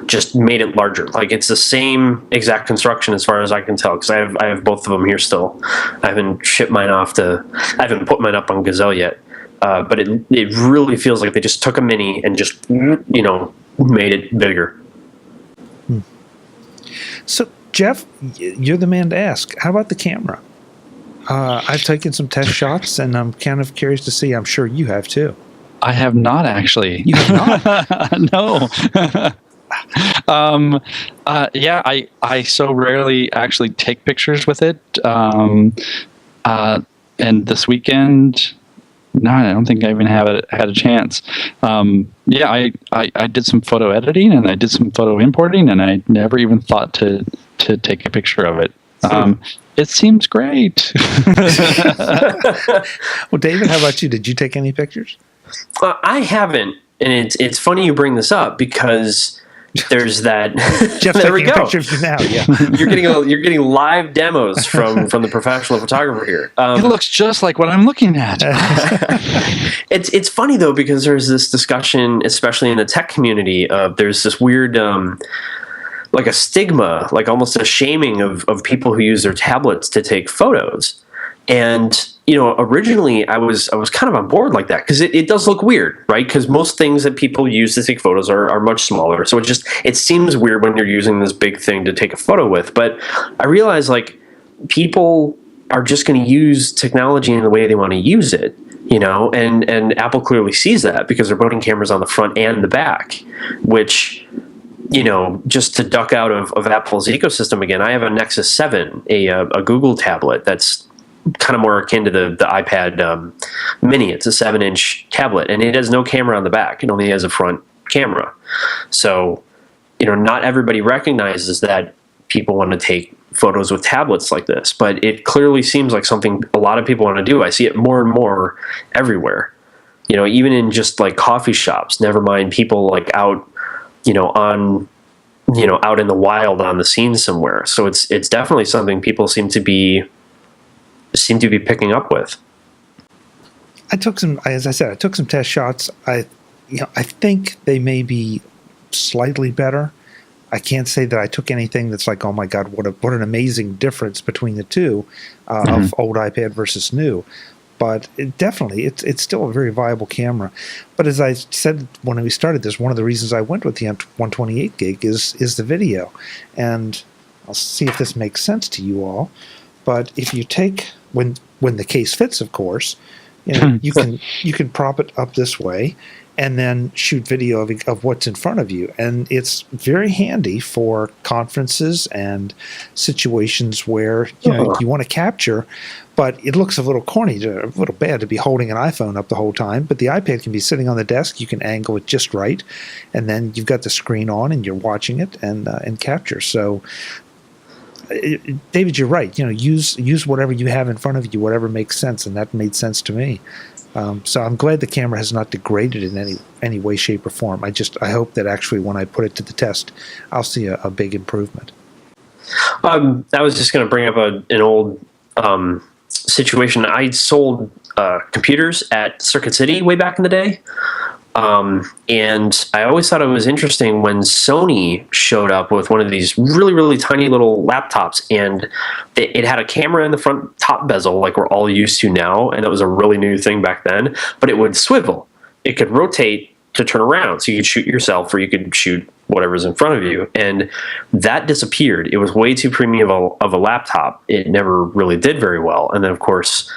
just made it larger. Like it's the same exact construction as far as I can tell, because I have both of them here still. I haven't put mine up on Gazelle yet. But it really feels like they just took a mini and just, made it bigger. So, Jeff, you're the man to ask. How about the camera? I've taken some test shots, and I'm kind of curious to see. I'm sure you have, too. I have not, actually. You have not? No. I so rarely actually take pictures with it. And this weekend... No, I don't think I even had a chance. I did some photo editing and I did some photo importing, and I never even thought to take a picture of it. It seems great. Well, David, how about you? Did you take any pictures? I haven't, and it's funny you bring this up because there's that. Jeff's there we taking a go. picture of you now. Yeah. You're getting live demos from the professional photographer here. It looks just like what I'm looking at. It's funny though, because there's this discussion, especially in the tech community, there's this weird like a stigma, like almost a shaming of people who use their tablets to take photos. And originally I was kind of on board like that, because it does look weird, right? Because most things that people use to take photos are much smaller, so it seems weird when you're using this big thing to take a photo with. But I realized, like, people are just going to use technology in the way they want to use it, and Apple clearly sees that, because they're putting cameras on the front and the back, which, just to duck out of Apple's ecosystem again, I have a Nexus 7, a Google tablet that's kind of more akin to the iPad mini. It's a 7-inch tablet, and it has no camera on the back. It only has a front camera. So, not everybody recognizes that people want to take photos with tablets like this, but it clearly seems like something a lot of people want to do. I see it more and more everywhere, even in just like coffee shops, never mind people like out, out in the wild on the scene somewhere. So it's definitely something people seem to be picking up with. As I said, I took some test shots. I think they may be slightly better. I can't say that I took anything that's like, oh my God, what an amazing difference between the two of old iPad versus new. But it's still a very viable camera. But as I said when we started this, one of the reasons I went with the 128 gig is the video. And I'll see if this makes sense to you all. But if you take, when the case fits, of course, you can prop it up this way and then shoot video of what's in front of you. And it's very handy for conferences and situations where you want to capture, but it looks a little corny, a little bad to be holding an iPhone up the whole time. But the iPad can be sitting on the desk. You can angle it just right, and then you've got the screen on and you're watching it and capture. So, David, you're right. Use whatever you have in front of you, whatever makes sense, and that made sense to me. So I'm glad the camera has not degraded in any way, shape, or form. I hope that actually when I put it to the test, I'll see a big improvement. I was just going to bring up an old situation. I sold computers at Circuit City way back in the day. And I always thought it was interesting when Sony showed up with one of these really, really tiny little laptops, and it had a camera in the front top bezel like we're all used to now, and it was a really new thing back then, but it would swivel. It could rotate to turn around, so you could shoot yourself or you could shoot whatever's in front of you, and that disappeared. It was way too premium of a laptop. It never really did very well, and then, of course,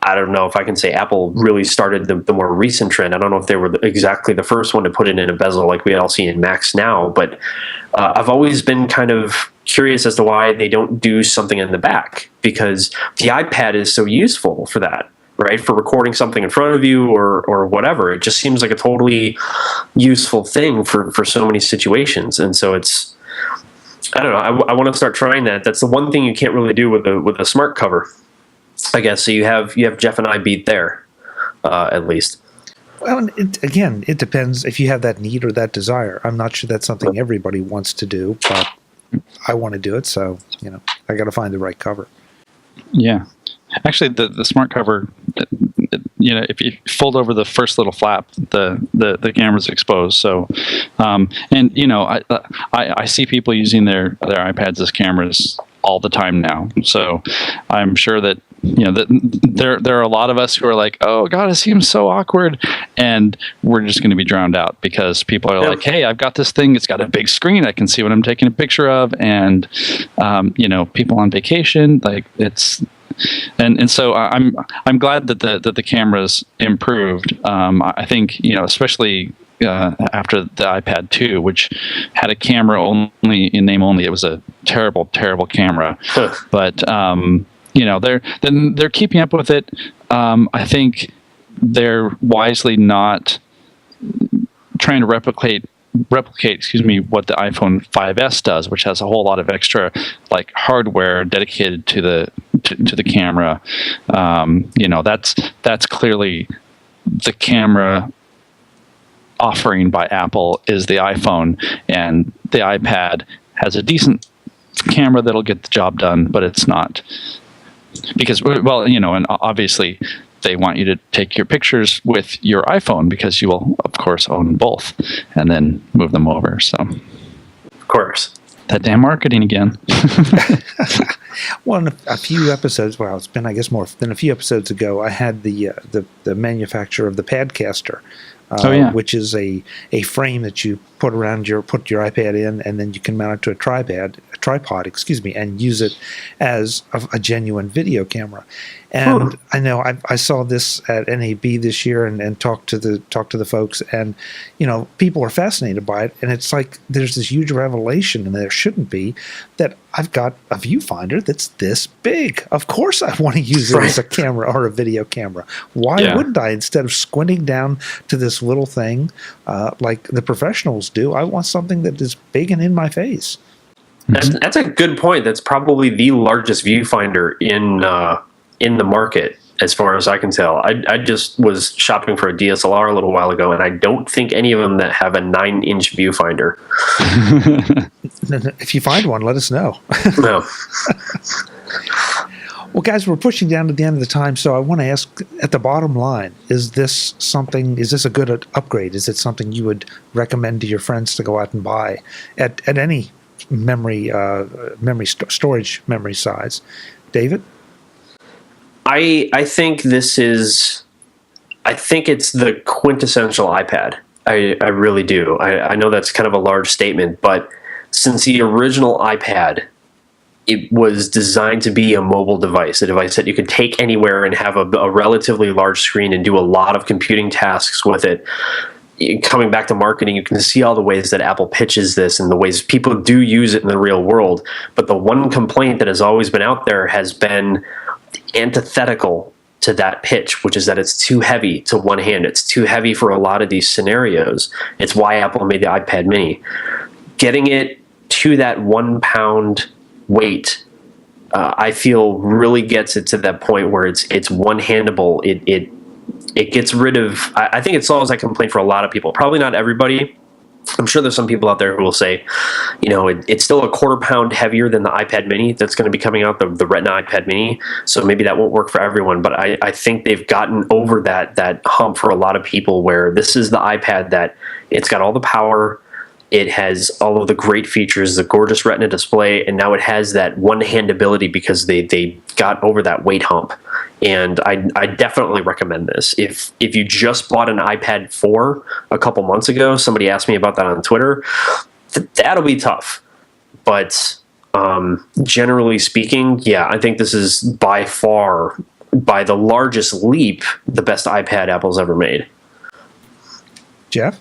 I don't know if I can say Apple really started the more recent trend. I don't know if they were exactly the first one to put it in a bezel like we all see in Macs now, but I've always been kind of curious as to why they don't do something in the back, because the iPad is so useful for that, right? For recording something in front of you or whatever. It just seems like a totally useful thing for so many situations. And so I don't know, I want to start trying that. That's the one thing you can't really do with a smart cover, I guess. So you have Jeff and I beat there, at least. Well, it depends if you have that need or that desire. I'm not sure that's something everybody wants to do, but I want to do it. So, I got to find the right cover. Yeah. Actually, the smart cover, if you fold over the first little flap, the camera's exposed. So, I see people using their iPads as cameras all the time now. So I'm sure that there are a lot of us who are like, oh God, it seems so awkward, and we're just going to be drowned out because people are like, hey, I've got this thing, it's got a big screen, I can see what I'm taking a picture of, and people on vacation, like it's. And so I'm glad that the camera's improved. I think especially after the iPad 2, which had a camera only in name only. It was a terrible camera, but they're keeping up with it. I think they're wisely not trying to replicate what the iPhone 5S does, which has a whole lot of extra like hardware dedicated to the camera. That's clearly the camera offering by Apple is the iPhone, and the iPad has a decent camera that'll get the job done, but it's not, because, well, and obviously they want you to take your pictures with your iPhone because you will, of course, own both and then move them over. So, Of course. that damn marketing again. Well, in a few episodes, well, it's been, I guess, more than a few episodes ago, I had the manufacturer of the Padcaster, which is a frame that you put your iPad in, and then you can mount it to a tripod, and use it as a genuine video camera. And I know I saw this at NAB this year and talked to the folks, and people are fascinated by it. And it's like there's this huge revelation, and there shouldn't be, that I've got a viewfinder that's this big. Of course, I want to use it as a camera or a video camera. Why wouldn't I? Instead of squinting down to this little thing like the professionals do, I want something that is big and in my face. That's a good point. That's probably the largest viewfinder in the market, as far as I can tell. I just was shopping for a DSLR a little while ago, and I don't think any of them that have a 9-inch viewfinder. If you find one, let us know. No. Well, guys, we're pushing down to the end of the time, so I want to ask, at the bottom line, is this a good upgrade? Is it something you would recommend to your friends to go out and buy at any storage memory size? David? I think it's the quintessential iPad. I really do. I know that's kind of a large statement, but since the original iPad, it was designed to be a mobile device, a device that you could take anywhere and have a relatively large screen and do a lot of computing tasks with it. Coming back to marketing, you can see all the ways that Apple pitches this and the ways people do use it in the real world. But the one complaint that has always been out there has been antithetical to that pitch, which is that it's too heavy to one hand. It's too heavy for a lot of these scenarios. It's why Apple made the iPad mini. Getting it to that 1 pound weight, I feel really gets it to that point where it's one-handable. It gets rid of, I think it solves that complaint for a lot of people. Probably not everybody. I'm sure there's some people out there who will say, it's still a 1/4 pound heavier than the iPad mini that's going to be coming out, the Retina iPad mini. So maybe that won't work for everyone. But I think they've gotten over that hump for a lot of people, where this is the iPad that it's got all the power. It has all of the great features, the gorgeous Retina display, and now it has that one-hand ability because they got over that weight hump. And I definitely recommend this. If you just bought an iPad 4 a couple months ago, somebody asked me about that on Twitter, that'll be tough. But generally speaking, yeah, I think this is by far, by the largest leap, the best iPad Apple's ever made. Jeff?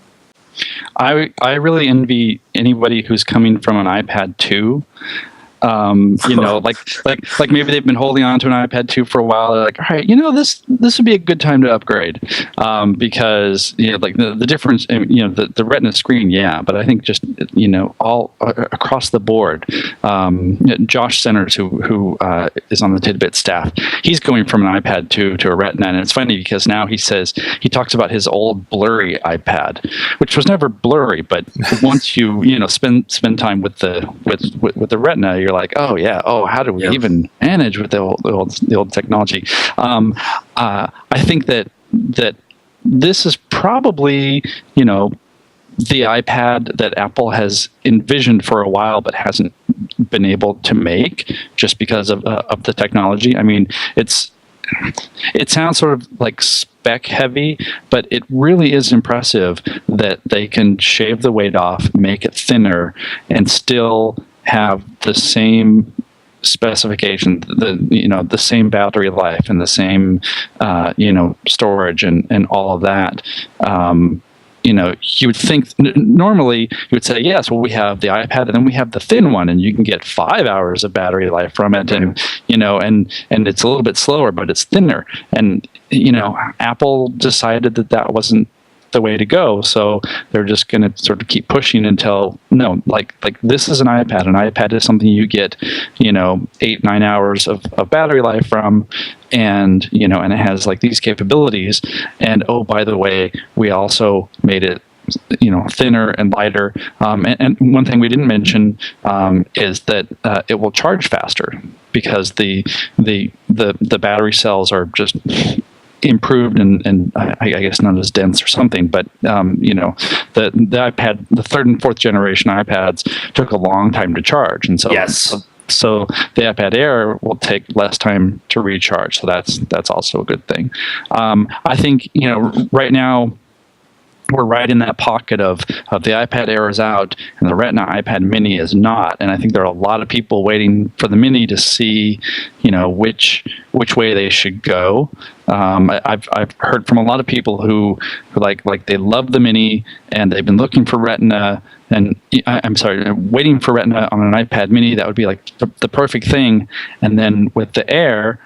I really envy anybody who's coming from an iPad 2. Like maybe they've been holding on to an iPad 2 for a while. They're like, all right, this would be a good time to upgrade, because like the difference, the Retina screen, yeah, but I think just all across the board. Josh Centers, who is on the Tidbit staff, he's going from an iPad 2 to a Retina, and it's funny because now he talks about his old blurry iPad, which was never blurry, but once you spend time with the Retina, you're like, oh yeah, how do we even manage with the old technology? I think that this is probably the iPad that Apple has envisioned for a while but hasn't been able to make, just because of the technology. I mean, it sounds sort of like spec heavy, but it really is impressive that they can shave the weight off, make it thinner, and still have the same specification, the same battery life and the same storage and all of that. You would think normally you would say, yes, well, we have the iPad and then we have the thin one, and you can get 5 hours of battery life from it, and it's a little bit slower, but it's thinner. And Apple decided that wasn't the way to go, so they're just going to sort of keep pushing until like this is an iPad. An iPad is something you get 8-9 hours of battery life from, and and it has like these capabilities, and oh, by the way, we also made it thinner and lighter. And one thing we didn't mention is that it will charge faster because the battery cells are just improved and I guess not as dense or something, but the iPad, the third and fourth generation iPads took a long time to charge, and so Yes. so the iPad Air will take less time to recharge. So that's also a good thing. I think right now we're right in that pocket of the iPad Air is out and the Retina iPad Mini is not, and I think there are a lot of people waiting for the Mini to see which way they should go. I've heard from a lot of people who like they love the Mini and they've been looking for Retina, and I'm sorry, waiting for Retina on an iPad Mini. That would be like the perfect thing. And then with the Air,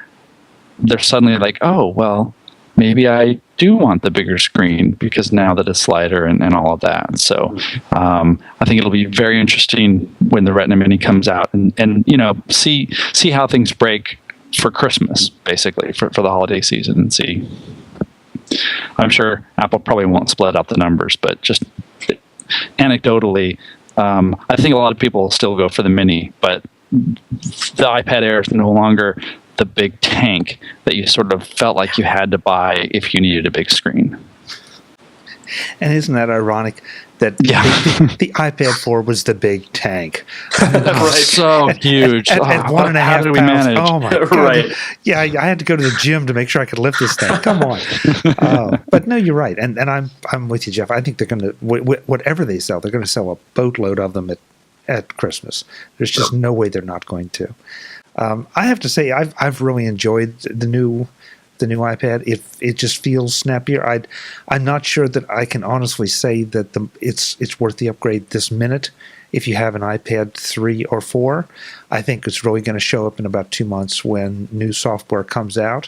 they're suddenly like, oh well, maybe I do want the bigger screen because now that it's lighter and all of that. So I think it'll be very interesting when the Retina Mini comes out and see how things break for Christmas, basically for the holiday season, and see. I'm sure Apple probably won't split up the numbers, but just anecdotally, I think a lot of people will still go for the Mini, but the iPad Air is no longer the big tank that you sort of felt like you had to buy if you needed a big screen. And isn't that ironic that the iPad 4 was the big tank? Right. So huge. At 1.5 pounds. How did we manage? Oh my God. Right. Yeah, I had to go to the gym to make sure I could lift this thing. Come on. But no, you're right. And I'm with you, Jeff. I think they're going to, whatever they sell, they're going to sell a boatload of them at Christmas. There's just no way they're not going to. I have to say, I've really enjoyed the new iPad. It just feels snappier. I'm not sure that I can honestly say that it's worth the upgrade this minute. If you have an iPad 3 or 4, I think it's really going to show up in about 2 months when new software comes out.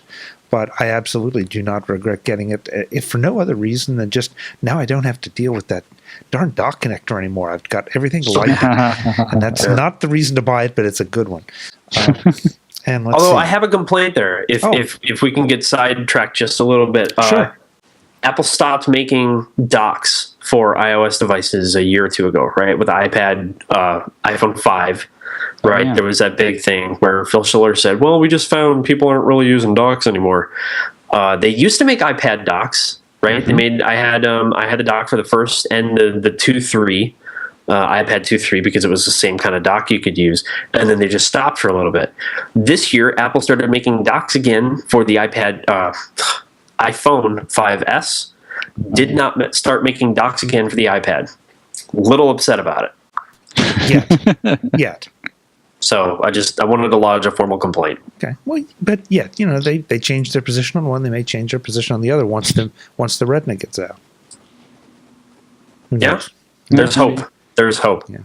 But I absolutely do not regret getting it, if for no other reason than just now I don't have to deal with that darn dock connector anymore. I've got everything lighted, and that's not the reason to buy it, but it's a good one. And Although I have a complaint there, if we can get sidetracked just a little bit. Sure. Apple stopped making docks for iOS devices a year or two ago, right? With the iPad, iPhone 5, right? Yeah. There was that big thing where Phil Schiller said, well, we just found people aren't really using docks anymore. They used to make iPad docks, right? Mm-hmm. I had a dock for the first and the 2.3. iPad 2.3 because it was the same kind of dock you could use, and then they just stopped for a little bit. This year, Apple started making docks again for the iPad, iPhone 5S. Did not start making docks again for the iPad. Little upset about it. Yet. So I wanted to lodge a formal complaint. Okay. Well, but yeah, they changed their position on one. They may change their position on the other once the Retina gets out. Who knows? There's hope. There's hope. Yeah.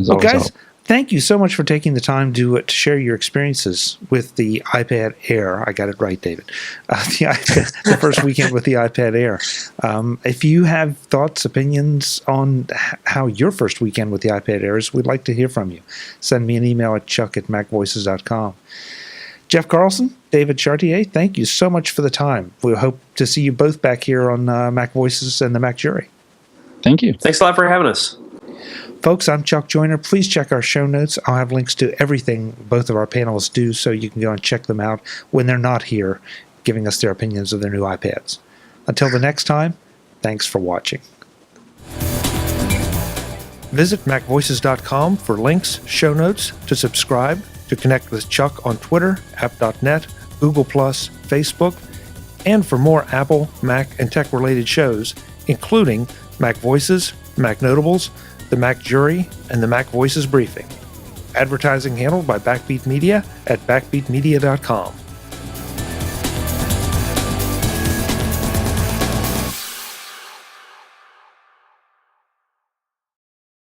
Well, guys, thank you so much for taking the time to share your experiences with the iPad Air. I got it right, David. The first weekend with the iPad Air. If you have thoughts, opinions on how your first weekend with the iPad Air is, we'd like to hear from you. Send me an email at chuck@macvoices.com. Jeff Carlson, David Chartier, thank you so much for the time. We hope to see you both back here on Mac Voices and the MacJury. Thank you. Thanks a lot for having us. Folks, I'm Chuck Joyner. Please check our show notes. I'll have links to everything both of our panelists do so you can go and check them out when they're not here giving us their opinions of their new iPads. Until the next time, thanks for watching. Visit MacVoices.com for links, show notes, to subscribe, to connect with Chuck on Twitter, app.net, Google+, Facebook, and for more Apple, Mac, and tech-related shows, including Mac Voices, Mac Notables, the MacJury, and the Mac Voices Briefing. Advertising handled by Backbeat Media at backbeatmedia.com.